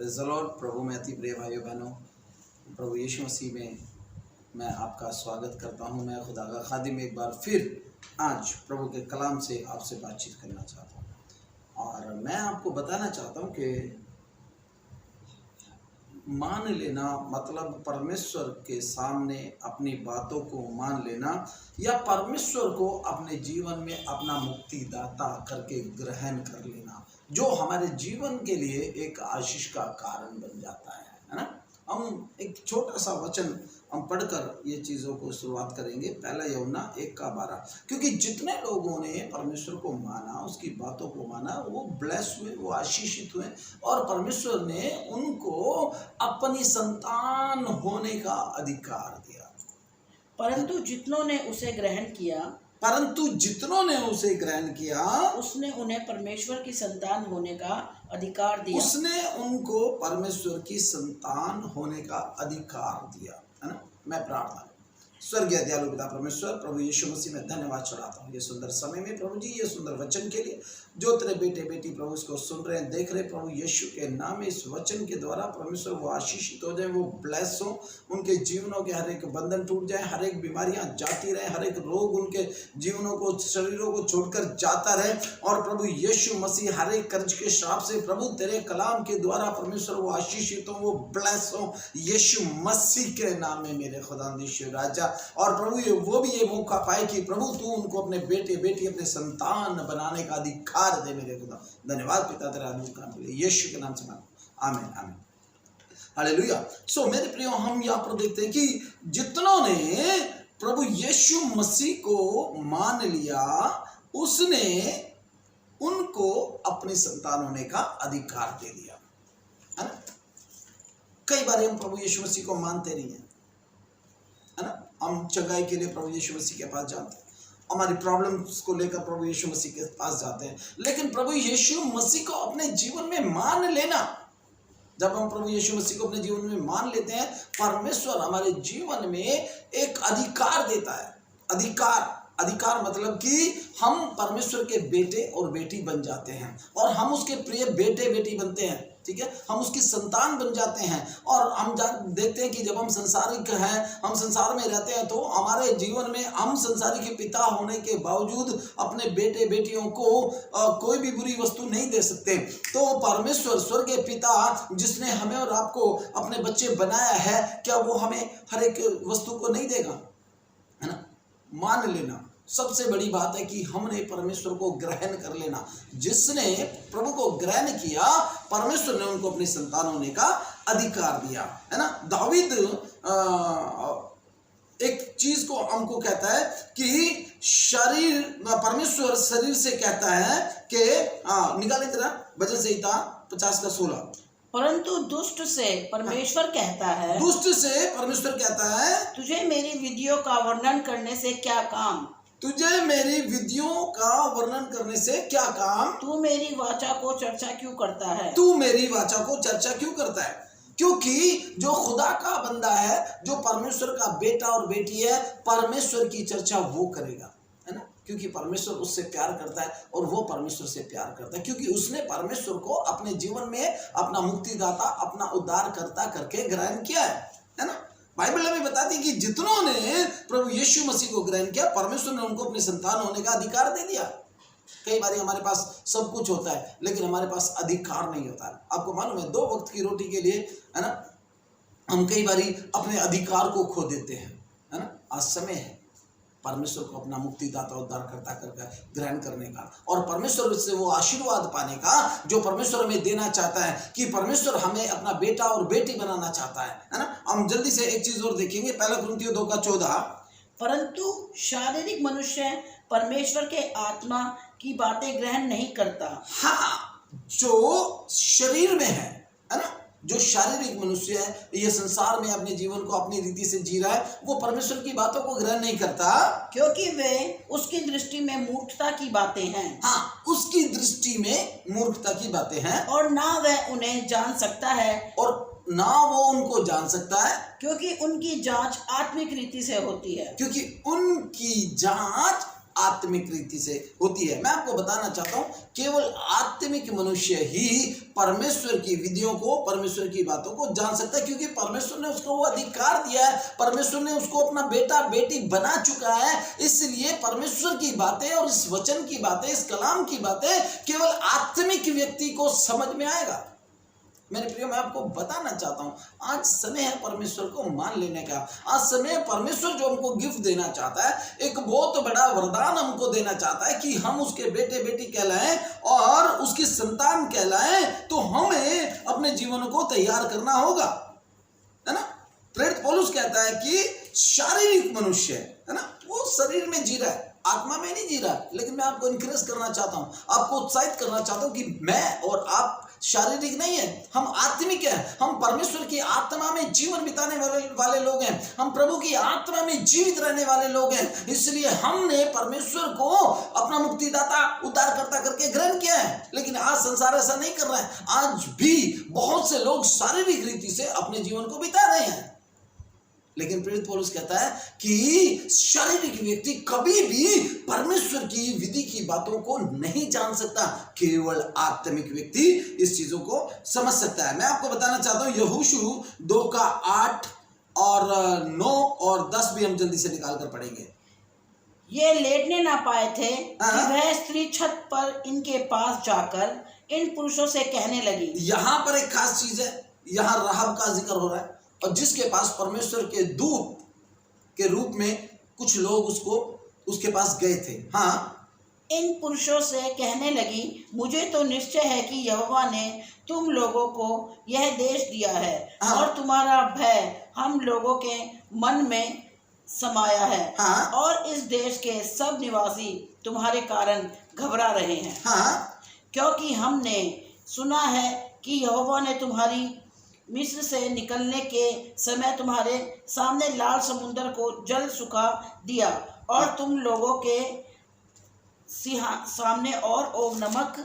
Praise the Lord. प्रभु में अति प्रिय भाइयों बहनों, प्रभु यीशु मसीह में मैं आपका स्वागत करता हूं। मैं खुदा का खादिम एक बार फिर आज प्रभु के कलाम से आपसे बातचीत करना चाहता हूं और मैं आपको बताना चाहता हूं कि मान लेना मतलब परमेश्वर के सामने अपनी बातों को मान लेना या परमेश्वर को अपने जीवन में अपना मुक्तिदाता करके ग्रहण कर लेना, जो हमारे जीवन के लिए एक आशीष का कारण बन जाता है ना। हम एक छोटा सा वचन हम पढ़कर ये चीज़ों को शुरुआत करेंगे। पहला यूहन्ना 1:12, क्योंकि जितने लोगों ने परमेश्वर को माना, उसकी बातों को माना, वो ब्लेस हुए, वो आशीषित हुए और परमेश्वर ने उनको अपनी संतान होने का अधिकार दिया। परंतु जितनों ने उसे ग्रहण किया उसने उन्हें परमेश्वर की संतान होने का अधिकार दिया। उसने उनको परमेश्वर की संतान होने का अधिकार दिया, है ना। मैं प्रार्थना, स्वर्गीय दयालु पिता परमेश्वर, प्रभु यीशु मसीह में धन्यवाद चढ़ाता हूँ ये सुंदर समय में प्रभु जी, ये सुंदर वचन के लिए जो तेरे बेटे बेटी प्रभु इसको सुन रहे हैं, देख रहे, प्रभु यीशु के नाम में इस वचन के द्वारा परमेश्वर वो आशीषित हो जाए, वो ब्लेस हो, उनके जीवनों के हर एक बंधन टूट जाए, हर एक बीमारियां जाती रहे, हर एक रोग उनके जीवनों को, शरीरों को छोड़कर जाता रहे और प्रभु यीशु मसीह हर एक कर्ज के श्राप से प्रभु तेरे कलाम के द्वारा परमेश्वर वो आशीषित हो, वो ब्लेस हो यीशु मसीह के नाम में मेरे खुदावंद राजा। और प्रभु वो भी ये मौका पाए कि प्रभु तू उनको अपने बेटे बेटी अपने संतान बनाने का अधिकार दे मेरे खुदा। धन्यवाद पिता तेरा अनुग्रह के लिए, यीशु के नाम से मांगता हूं, आमीन आमीन, हालेलुया। सो मेरे प्रियो, हम यहाँ पर देखते हैं कि जितनों ने प्रभु यीशु मसीह को मान लिया उसने उनको अपनी संतान होने का अधिकार दे दिया, है ना। कई बार हम प्रभु यीशु मसीह को मानते नहीं है ना। हम चंगाई के लिए प्रभु यीशु मसीह के पास जाते हैं, हमारी प्रॉब्लम्स को लेकर प्रभु यीशु मसीह के पास जाते हैं, लेकिन प्रभु यीशु मसीह को अपने जीवन में मान लेना, जब हम प्रभु यीशु मसीह को अपने जीवन में मान लेते हैं, परमेश्वर हमारे जीवन में एक अधिकार देता है। अधिकार मतलब कि हम परमेश्वर के बेटे और बेटी बन जाते हैं और हम उसके प्रिय बेटे बेटी बनते हैं, ठीक है। हम उसकी संतान बन जाते हैं और हम देखते हैं कि जब हम संसारिक हैं, हम संसार में रहते हैं, तो हमारे जीवन में हम संसारिक पिता होने के बावजूद अपने बेटे बेटियों को कोई भी बुरी वस्तु नहीं दे सकते। तो परमेश्वर स्वर्गीय पिता जिसने हमें और आपको अपने बच्चे बनाया है, क्या वो हमें हर एक वस्तु को नहीं देगा, है ना। मान लेना सबसे बड़ी बात है कि हमने परमेश्वर को ग्रहण कर लेना। जिसने प्रभु को ग्रहण किया, परमेश्वर ने उनको अपनी संतान होने का अधिकार दिया, है ना। दावीद एक चीज को हमको कहता है कि परमेश्वर शरीर से कहता है कि निकाले जरा भजन संहिता 50:16, परंतु दुष्ट से परमेश्वर कहता है तुझे मेरी विधियों का वर्णन करने से क्या काम, तुझे मेरी विधियों का वर्णन करने से क्या काम, तू मेरी वाचा को चर्चा क्यों करता है। क्योंकि जो खुदा का बंदा है, जो परमेश्वर का बेटा और बेटी है, परमेश्वर की चर्चा वो करेगा, है ना। क्योंकि परमेश्वर उससे प्यार करता है और वो परमेश्वर से प्यार करता है, क्योंकि उसने परमेश्वर को अपने जीवन में अपना मुक्तिदाता, अपना उद्धारकर्ता करके ग्रहण किया है ना। बाइबल हमें बताती है कि जितनों ने प्रभु यीशु मसीह को ग्रहण किया, परमेश्वर ने उनको अपनी संतान होने का अधिकार दे दिया। कई बार हमारे पास सब कुछ होता है लेकिन हमारे पास अधिकार नहीं होता है। आपको मालूम है, 2 वक्त की रोटी के लिए, है ना, हम कई बार अपने अधिकार को खो देते हैं, है ना। आज समय है परमेश्वर को अपना मुक्तिदाता उद्धारकर्ता करके ग्रहण करने का और परमेश्वर से वो आशीर्वाद पाने का जो परमेश्वर हमें देना चाहता है, कि परमेश्वर हमें अपना बेटा और बेटी बनाना चाहता है ना। हम जल्दी से एक चीज और देखेंगे, 1 कुरिन्थियों 2:14, परंतु शारीरिक मनुष्य परमेश्वर के आत्मा की बातें ग्रहण नहीं करता। हाँ, जो शरीर में है ना, जो शारीरिक मनुष्य है, ये संसार में अपने जीवन को अपनी रीति से जी रहा है, वो परमेश्वर की बातों को ग्रहण नहीं करता, क्योंकि वे उसकी दृष्टि में मूर्खता की बातें हैं। हाँ, उसकी दृष्टि में मूर्खता की बातें हैं और ना वह उन्हें जान सकता है, और ना वो उनको जान सकता है, क्योंकि उनकी जांच आत्मिक रीति से होती है। क्योंकि उनकी जांच आत्मिक रीति से होती है। मैं आपको बताना चाहता हूं केवल आत्मिक मनुष्य ही परमेश्वर की विधियों को, परमेश्वर की बातों को जान सकता है, क्योंकि परमेश्वर ने उसको वो अधिकार दिया है, परमेश्वर ने उसको अपना बेटा बेटी बना चुका है। इसलिए परमेश्वर की बातें और इस वचन की बातें, इस कलाम की बातें केवल आत्मिक व्यक्ति को समझ में आएगा। मेरे प्रियो, मैं आपको बताना चाहता हूं, आज समय है परमेश्वर को मान लेने का। आज समय परमेश्वर जो हमको गिफ्ट देना चाहता है, एक बहुत बड़ा वरदान हमको देना चाहता है कि हम उसके बेटे बेटी कहलाएं और उसकी संतान कहलाएं। तो हमें अपने जीवन को तैयार करना होगा, है ना। प्रेरित पौलुस कहता है कि शारीरिक मनुष्य है ना, वो शरीर में जी रहा है, आत्मा में नहीं जी रहा। लेकिन मैं आपको इंकरेज करना चाहता हूं, आपको उत्साहित करना चाहता हूं कि मैं और आप शारीरिक नहीं है, हम आत्मिक हैं। हम परमेश्वर की आत्मा में जीवन बिताने वाले लोग हैं, हम प्रभु की आत्मा में जीवित रहने वाले लोग हैं। इसलिए हमने परमेश्वर को अपना मुक्तिदाता, उद्धारकर्ता करके ग्रहण किया है। लेकिन आज संसार ऐसा नहीं कर रहा है। आज भी बहुत से लोग शारीरिक रीति से अपने जीवन को बिता रहे हैं। लेकिन प्रेरित पौलुस कहता है कि शारीरिक व्यक्ति कभी भी परमेश्वर की विधि की बातों को नहीं जान सकता, केवल आत्मिक व्यक्ति इस चीजों को समझ सकता है। मैं आपको बताना चाहता हूं यहोशू 2:8 और 9 और 10 भी हम जल्दी से निकाल कर पढ़ेंगे। ये लेटने ना पाए थे कि वह स्त्री छत पर इनके पास जाकर इन पुरुषों से कहने लगी। यहां पर एक खास चीज है, यहां राहब का जिक्र हो रहा है, और जिसके पास परमेश्वर के दूत के रूप में कुछ लोग उसके पास गए थे। हाँ, इन पुरुषों से कहने लगी, मुझे तो निश्चय है कि यहोवा ने तुम लोगों को यह देश दिया है। हाँ। और तुम्हारा भय हम लोगों के मन में समाया है। हाँ। और इस देश के सब निवासी तुम्हारे कारण घबरा रहे हैं। हाँ, क्योंकि हमने सुना है कि यहोवा ने तुम्हारी मिस्र से निकलने के समय तुम्हारे सामने लाल समुद्र को जल सुखा दिया, और तुम लोगों के सामने और नमक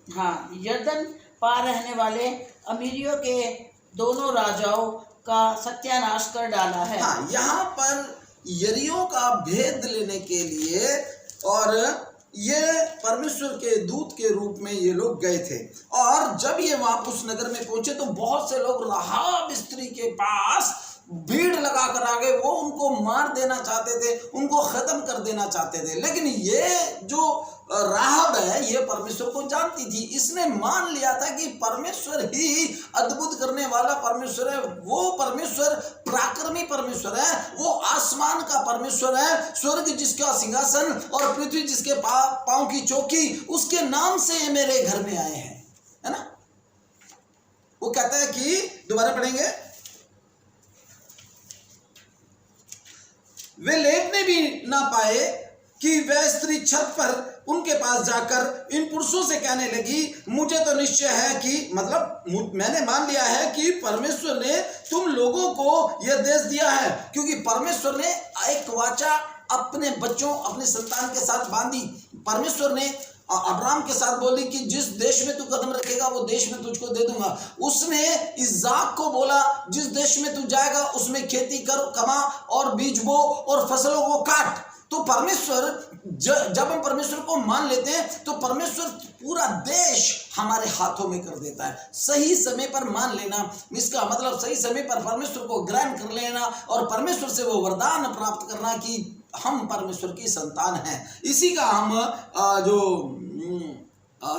हाँ, यरदन पार रहने वाले अमीरियों के दोनों राजाओं का सत्यानाश कर डाला है। हाँ, यहाँ पर यरियों का भेद लेने के लिए और ये परमेश्वर के दूत के रूप में ये लोग गए थे। और जब ये वहां उस नगर में पहुंचे तो बहुत से लोग राहाब स्त्री के पास भीड़ लगा कर आ गए। वो उनको मार देना चाहते थे, उनको खत्म कर देना चाहते थे। लेकिन ये जो राहब है, ये परमेश्वर को जानती थी। इसने मान लिया था कि परमेश्वर ही अद्भुत करने वाला परमेश्वर है। वो परमेश्वर पराक्रमी परमेश्वर है, वो आसमान का परमेश्वर है। स्वर्ग जिसका सिंहासन और पृथ्वी जिसके पांव की चौकी, उसके नाम से ये मेरे घर में आए हैं, है ना। वो कहता है कि, दोबारा पढ़ेंगे, वे लेटने भी ना पाए कि वह स्त्री छत पर उनके पास जाकर इन पुरुषों से कहने लगी, मुझे तो निश्चय है कि, मतलब मैंने मान लिया है कि परमेश्वर ने तुम लोगों को यह देश दिया है। क्योंकि परमेश्वर ने एक वाचा अपने बच्चों, अपने संतान के साथ बांधी। परमेश्वर ने अब्राहम के साथ बोली कि जिस देश में तू कदम रखेगा वो देश में तुझको दे दूंगा। उसने इस्साक को बोला, जिस देश में तू जाएगा उसमें खेती कर, कमा और बीज बो और फसलों को काट। तो परमेश्वर, जब हम परमेश्वर को मान लेते हैं तो परमेश्वर पूरा देश हमारे हाथों में कर देता है। सही समय पर मान लेना, इसका मतलब सही समय पर परमेश्वर को ग्रहण कर लेना और परमेश्वर से वो वरदान प्राप्त करना कि हम परमेश्वर की संतान हैं। इसी का हम जो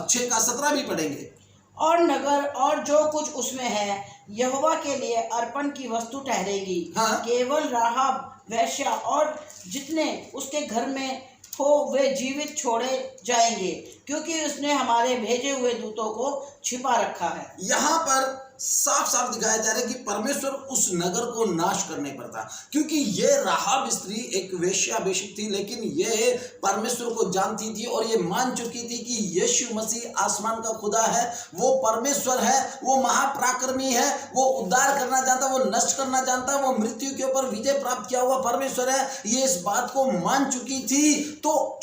6:17 भी पढ़ेंगे। और नगर और जो कुछ उसमें है यहोवा के लिए अर्पण की वस्तु ठहरेगी। हाँ। केवल राहाब वैश्या और जितने उसके घर में हो वे जीवित छोड़े जाएंगे, क्योंकि उसने हमारे भेजे हुए दूतों को छिपा रखा है। यहाँ पर साफ साफ दिखाया जा रहा है कि परमेश्वर उस नगर को नाश करने पर था। क्योंकि ये राहाब स्त्री एक वेश्या बेशक थी, लेकिन ये परमेश्वर को जानती थी और ये मान चुकी थी कि यीशु मसीह आसमान का खुदा है, वो परमेश्वर है, वो महापराक्रमी है, वो उद्धार करना जानता, वो नष्ट करना जानता, वो मृत्यु के ऊपर विजय प्राप्त किया हुआ परमेश्वर है। ये इस बात को मान चुकी थी, तो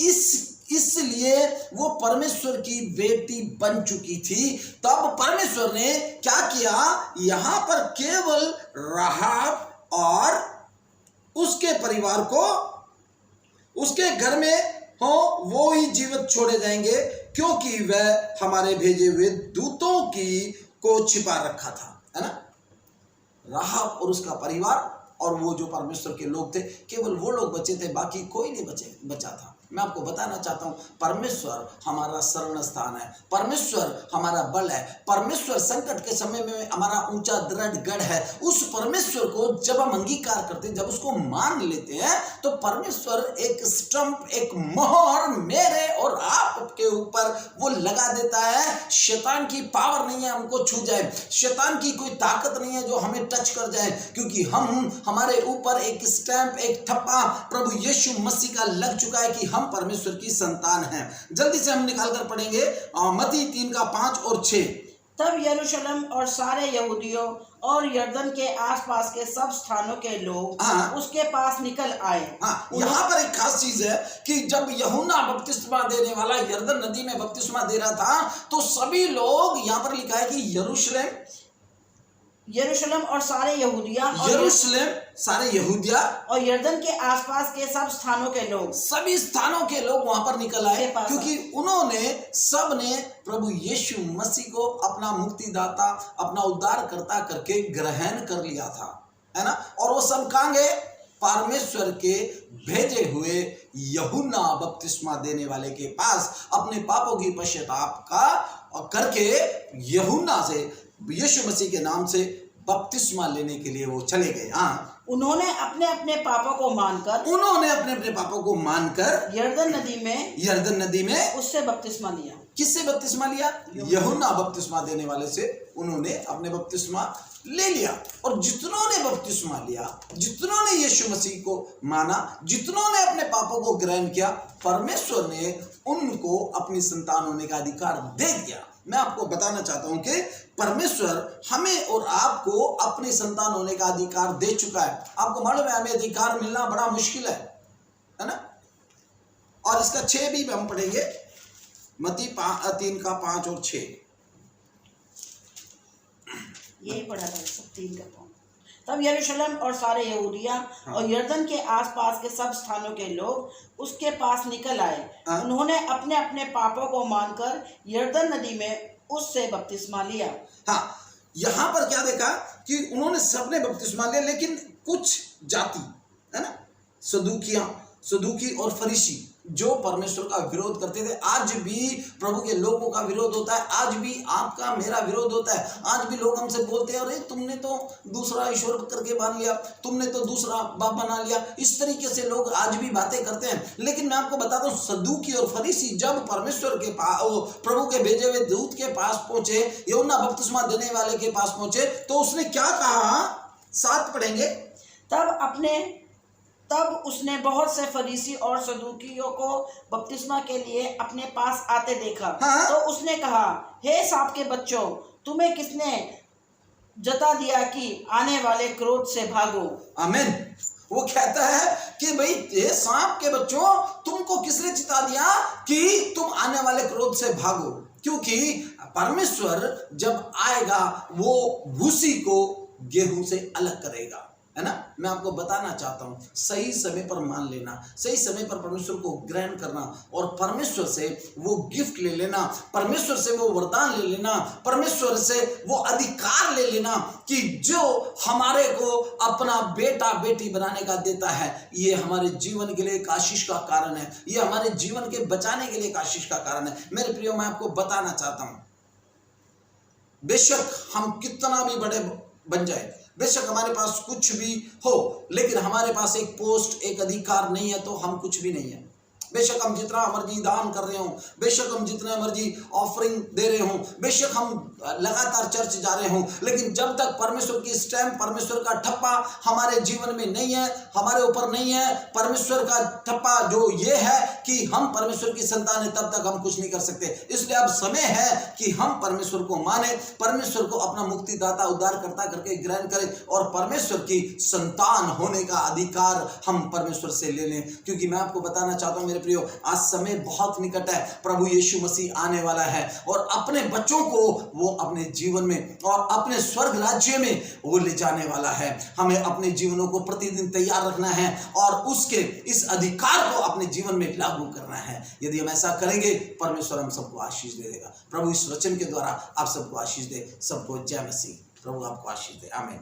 इसलिए वो परमेश्वर की बेटी बन चुकी थी। तब परमेश्वर ने क्या किया, यहां पर केवल राहाब और उसके परिवार को उसके घर में हो वो ही जीवित छोड़े जाएंगे, क्योंकि वह हमारे भेजे हुए दूतों की को छिपा रखा था, है ना। राहाब और उसका परिवार और वो जो परमेश्वर के लोग थे, केवल वो लोग बचे थे, बाकी कोई नहीं बचा था। मैं आपको बताना चाहता हूँ, परमेश्वर हमारा शरण स्थान है, परमेश्वर हमारा बल है, परमेश्वर संकट के समय में हमारा ऊंचा दृढ़ गढ़ है। उस परमेश्वर को जब हम अंगीकार करते हैं, जब उसको मान लेते हैं, तो परमेश्वर एक स्टंप, एक मोहर मेरे और आपके ऊपर वो लगा देता है। शैतान की पावर नहीं है हमको छू जाए, शैतान की कोई ताकत नहीं है जो हमें टच कर जाए, क्योंकि हमारे ऊपर एक स्टैंप, एक ठप्पा प्रभु यीशु मसीह का लग चुका है कि हम परमेश्वर की संतान हैं। जल्दी से हम निकाल कर पढ़ेंगे मत्ती 3:5 और 6। तब यरूशलेम और सारे यहूदियों और यरदन के आसपास के सब स्थानों के लोग उसके पास निकल आए। यहाँ पर एक खास चीज है कि जब यूहन्ना बपतिस्मा देने वाला यरदन नदी में बपतिस्मा दे रहा था, तो सभी लोग, यहाँ पर लिखा है कि यरूशलेम और सारे यहूदिया और यरदन के आसपास के सब स्थानों के लोग, सभी स्थानों के लोग वहां पर निकल आए, क्योंकि उन्होंने सबने प्रभु यीशु मसीह को अपना मुक्तिदाता, अपना उद्धारकर्ता करके ग्रहण कर लिया था, है ना। और वो सब कहां गए? परमेश्वर के भेजे हुए यूहन्ना बपतिस्मा देने वाले के पास, अपने पापों की पश्चाताप का करके यूहन्ना से, यीशु मसीह के नाम से बपतिस्मा लेने के लिए वो चले गए। उन्होंने अपने अपने पापों को मानकर यरदन नदी में उससे बपतिस्मा लिया। किससे बपतिस्मा लिया? यूहन्ना बपतिस्मा देने वाले से उन्होंने अपने बपतिस्मा ले लिया। और जितनों ने बपतिस्मा लिया, जितनों ने यीशु मसीह को माना, जितनों ने अपने पापों को ग्रहण किया, परमेश्वर ने उनको अपनी संतान होने का अधिकार दे दिया। मैं आपको बताना चाहता हूं कि परमेश्वर हमें और आपको अपनी संतान होने का अधिकार दे चुका है। आपको मालूम है, हमें अधिकार मिलना बड़ा मुश्किल है ना। और इसका 6 भी हम पढ़ेंगे, मत्ती 3:5 और 6। यही पढ़ा था, सब 3:5। तब यरूशलेम और सारे यहूदिया और यरदन के आसपास के सब स्थानों के लोग उसके पास निकल आए। उन्होंने अपने अपने पापों को मानकर यरदन नदी में उससे बपतिस्मा लिया। यहाँ पर क्या देखा कि उन्होंने सबने बपतिस्मा लिया, लेकिन कुछ जाति, है ना, सदूकी और फरीसी, जो परमेश्वर का विरोध करते थे। आज भी प्रभु के लोगों का विरोध होता है, आज भी आपका मेरा विरोध होता है। आज भी लोग हमसे बोलते हैं, अरे तुमने तो दूसरा ईश्वर करके मान लिया, तुमने तो दूसरा बाप बना लिया। इस तरीके से लोग आज भी बातें करते हैं। लेकिन मैं आपको बताता हूँ, सदूकी और फरीसी जब परमेश्वर के पास, प्रभु के भेजे हुए दूत के पास पहुंचे, यूहन्ना बपतिस्मा देने वाले के पास पहुंचे, तो उसने क्या कहा? 7 पढ़ेंगे। तब उसने बहुत से फरीसी और सदूकियों को बपतिस्मा के लिए अपने पास आते देखा। तो उसने कहा, हे सांप के बच्चों, तुम्हें किसने जता दिया कि आने वाले क्रोध से भागो? आमीन। वो कहता है कि भाई, हे सांप के बच्चों, तुमको किसने चिता दिया कि तुम आने वाले क्रोध से भागो? क्योंकि परमेश्वर जब आएगा, वो भूसी को गेहूं से अलग करेगा, है ना। मैं आपको बताना चाहता हूं, सही समय पर मान लेना, सही समय पर परमेश्वर को ग्रहण करना और परमेश्वर से वो गिफ्ट ले लेना, परमेश्वर से वो वरदान ले लेना, परमेश्वर से वो अधिकार ले लेना कि जो हमारे को अपना बेटा बेटी बनाने का देता है, ये हमारे जीवन के लिए एक आशीष का कारण है, ये हमारे जीवन के बचाने के लिए एक आशीष का कारण है। मेरे प्रियो, मैं आपको बताना चाहता हूं, बेशक हम कितना भी बड़े बन जाए, बेशक हमारे पास कुछ भी हो, लेकिन हमारे पास एक पोस्ट, एक अधिकार नहीं है तो हम कुछ भी नहीं है। बेशक हम जितना मर्जी दान कर रहे हो, बेशक हम जितने मर्जी ऑफरिंग दे रहे हो, बेशक हम लगातार चर्च जा रहे हो, लेकिन जब तक परमेश्वर की स्टैम्प, परमेश्वर का ठप्पा हमारे जीवन में नहीं है, हमारे ऊपर नहीं है, परमेश्वर का ठप्पा जो ये है कि हम परमेश्वर की संतान है, तब तक हम कुछ नहीं कर सकते। इसलिए अब समय है कि हम परमेश्वर को माने, परमेश्वर को अपना मुक्तिदाता, उद्धारकर्ता करके ग्रहण करें और परमेश्वर की संतान होने का अधिकार हम परमेश्वर से ले लें। क्योंकि मैं आपको बताना चाहता हूँ मेरे प्रियो, आज समय बहुत निकट है, प्रभु यीशु मसीह आने वाला है और अपने बच्चों को वो अपने जीवन में और अपने स्वर्ग राज्य में वो ले जाने वाला है। हमें अपने जीवनों को प्रतिदिन तैयार रखना है और उसके इस अधिकार को अपने जीवन में लागू करना है। यदि हम ऐसा करेंगे, परमेश्वर हम सबको आशीष दे देगा। प्रभु इस वचन के द्वारा आप सबको आशीष दे। सबको जय मसीह। प्रभु आपको आशीष दे। आमीन।